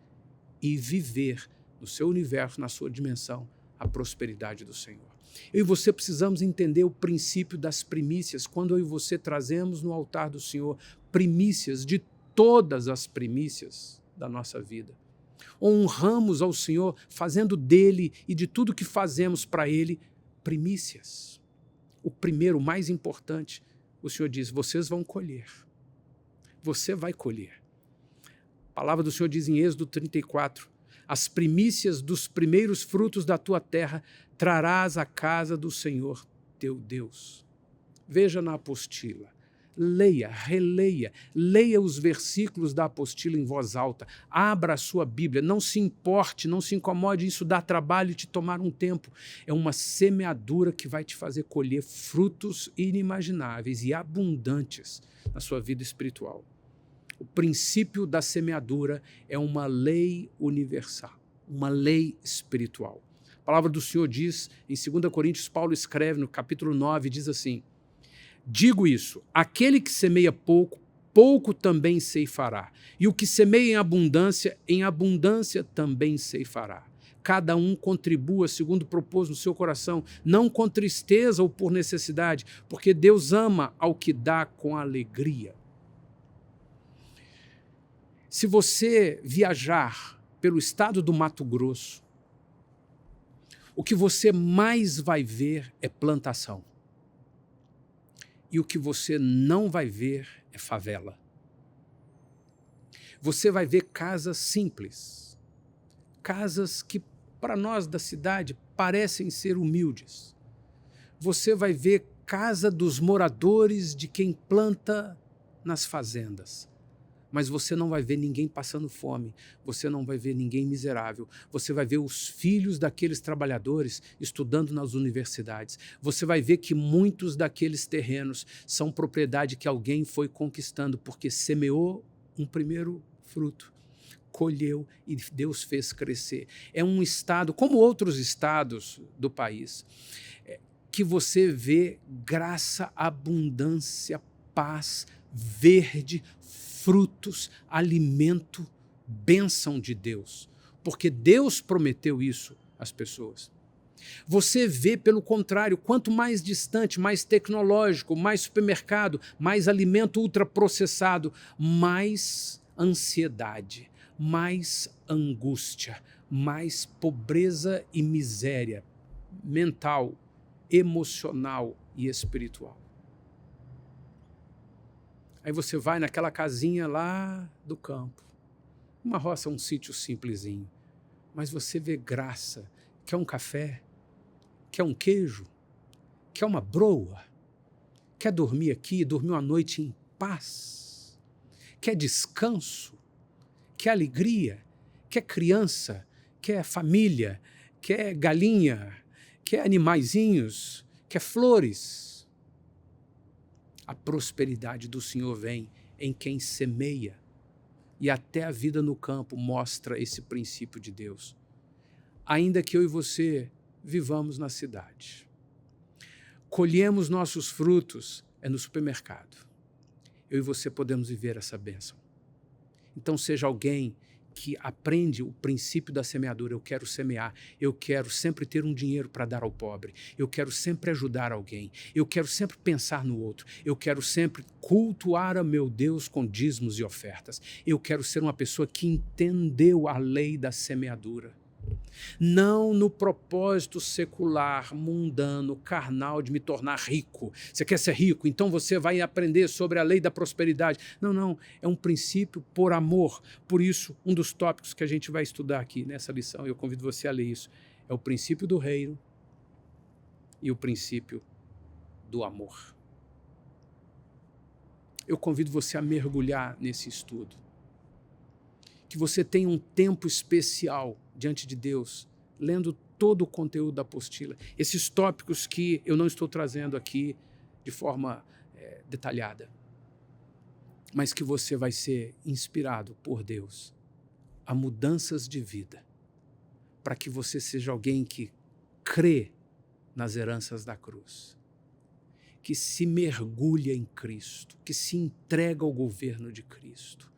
e viver no seu universo, na sua dimensão, a prosperidade do Senhor. Eu e você precisamos entender o princípio das primícias, quando eu e você trazemos no altar do Senhor primícias de todas as primícias da nossa vida. Honramos ao Senhor fazendo dele e de tudo que fazemos para ele primícias. O primeiro, o mais importante, o Senhor diz: vocês vão colher. Você vai colher. A palavra do Senhor diz em Êxodo 34, as primícias dos primeiros frutos da tua terra trarás à casa do Senhor teu Deus. Veja na apostila. Leia, releia, leia os versículos da apostila em voz alta, abra a sua Bíblia, não se importe, não se incomode, isso dá trabalho e te tomar um tempo. É uma semeadura que vai te fazer colher frutos inimagináveis e abundantes na sua vida espiritual. O princípio da semeadura é uma lei universal, uma lei espiritual. A palavra do Senhor diz, em 2 Coríntios, Paulo escreve no capítulo 9, diz assim: Digo isso, aquele que semeia pouco, pouco também ceifará. E o que semeia em abundância também ceifará. Cada um contribua segundo propôs no seu coração, não com tristeza ou por necessidade, porque Deus ama ao que dá com alegria. Se você viajar pelo estado do Mato Grosso, o que você mais vai ver é plantação. E o que você não vai ver é favela. Você vai ver casas simples, casas que, para nós da cidade, parecem ser humildes. Você vai ver casa dos moradores de quem planta nas fazendas. Mas você não vai ver ninguém passando fome, você não vai ver ninguém miserável, você vai ver os filhos daqueles trabalhadores estudando nas universidades, você vai ver que muitos daqueles terrenos são propriedade que alguém foi conquistando porque semeou um primeiro fruto, colheu e Deus fez crescer. É um estado, como outros estados do país, que você vê graça, abundância, paz, verde, frutos, alimento, bênção de Deus, porque Deus prometeu isso às pessoas. Você vê, pelo contrário, quanto mais distante, mais tecnológico, mais supermercado, mais alimento ultraprocessado, mais ansiedade, mais angústia, mais pobreza e miséria mental, emocional e espiritual. Aí você vai naquela casinha lá do campo, uma roça, um sítio simplesinho, mas você vê graça, quer um café, quer um queijo, quer uma broa, quer dormir aqui, dormir uma noite em paz, quer descanso, quer alegria, quer criança, quer família, quer galinha, quer animaizinhos, quer flores. A prosperidade do Senhor vem em quem semeia. E até a vida no campo mostra esse princípio de Deus. Ainda que eu e você vivamos na cidade, colhemos nossos frutos no supermercado. Eu e você podemos viver essa bênção. Então seja alguém que aprende o princípio da semeadura. Eu quero semear, eu quero sempre ter um dinheiro para dar ao pobre, eu quero sempre ajudar alguém, eu quero sempre pensar no outro, eu quero sempre cultuar a meu Deus com dízimos e ofertas. Eu quero ser uma pessoa que entendeu a lei da semeadura. Não no propósito secular, mundano, carnal de me tornar rico. Você quer ser rico? Então você vai aprender sobre a lei da prosperidade. Não, não. É um princípio por amor. Por isso, um dos tópicos que a gente vai estudar aqui nessa lição, eu convido você a ler isso, é o princípio do reino e o princípio do amor. Eu convido você a mergulhar nesse estudo. Que você tenha um tempo especial diante de Deus, lendo todo o conteúdo da apostila. Esses tópicos que eu não estou trazendo aqui de forma detalhada, mas que você vai ser inspirado por Deus a mudanças de vida, para que você seja alguém que crê nas heranças da cruz, que se mergulha em Cristo, que se entrega ao governo de Cristo,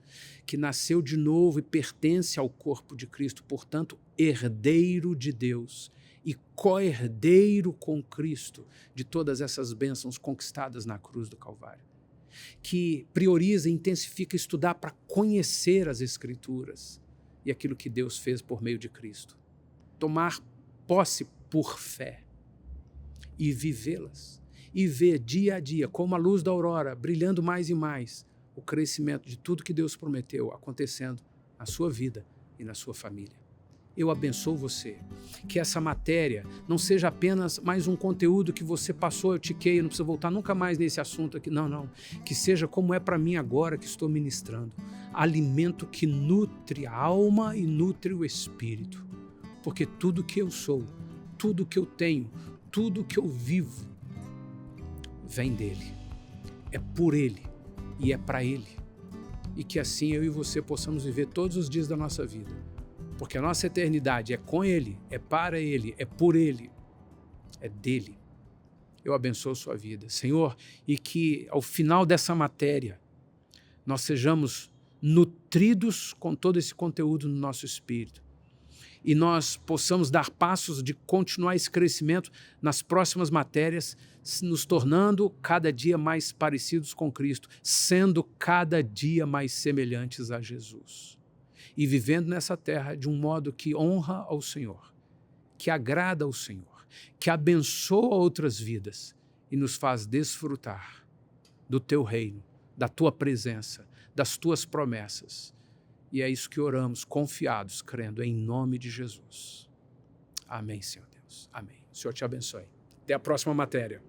que nasceu de novo e pertence ao corpo de Cristo, portanto, herdeiro de Deus e co-herdeiro com Cristo de todas essas bênçãos conquistadas na cruz do Calvário. Que prioriza e intensifica estudar para conhecer as Escrituras e aquilo que Deus fez por meio de Cristo. Tomar posse por fé e vivê-las. E ver dia a dia, como a luz da aurora, brilhando mais e mais, o crescimento de tudo que Deus prometeu acontecendo na sua vida e na sua família. Eu abençoo você, que essa matéria não seja apenas mais um conteúdo que você passou, eu tiquei, não precisa voltar nunca mais nesse assunto aqui, não. Que seja como é para mim agora que estou ministrando, alimento que nutre a alma e nutre o espírito, porque tudo que eu sou, tudo que eu tenho, tudo que eu vivo, vem dele, é por ele e é para ele. E que assim eu e você possamos viver todos os dias da nossa vida, porque a nossa eternidade é com ele, é para ele, é por ele, é dele. eu abençoo sua vida, Senhor, e que ao final dessa matéria nós sejamos nutridos com todo esse conteúdo no nosso espírito e nós possamos dar passos de continuar esse crescimento nas próximas matérias, nos tornando cada dia mais parecidos com Cristo, sendo cada dia mais semelhantes a Jesus e vivendo nessa terra de um modo que honra ao Senhor, que agrada ao Senhor, que abençoa outras vidas e nos faz desfrutar do teu reino, da tua presença, das tuas promessas. E é isso que oramos, confiados, crendo em nome de Jesus. Amém, Senhor Deus. Amém. O Senhor te abençoe. Até a próxima matéria.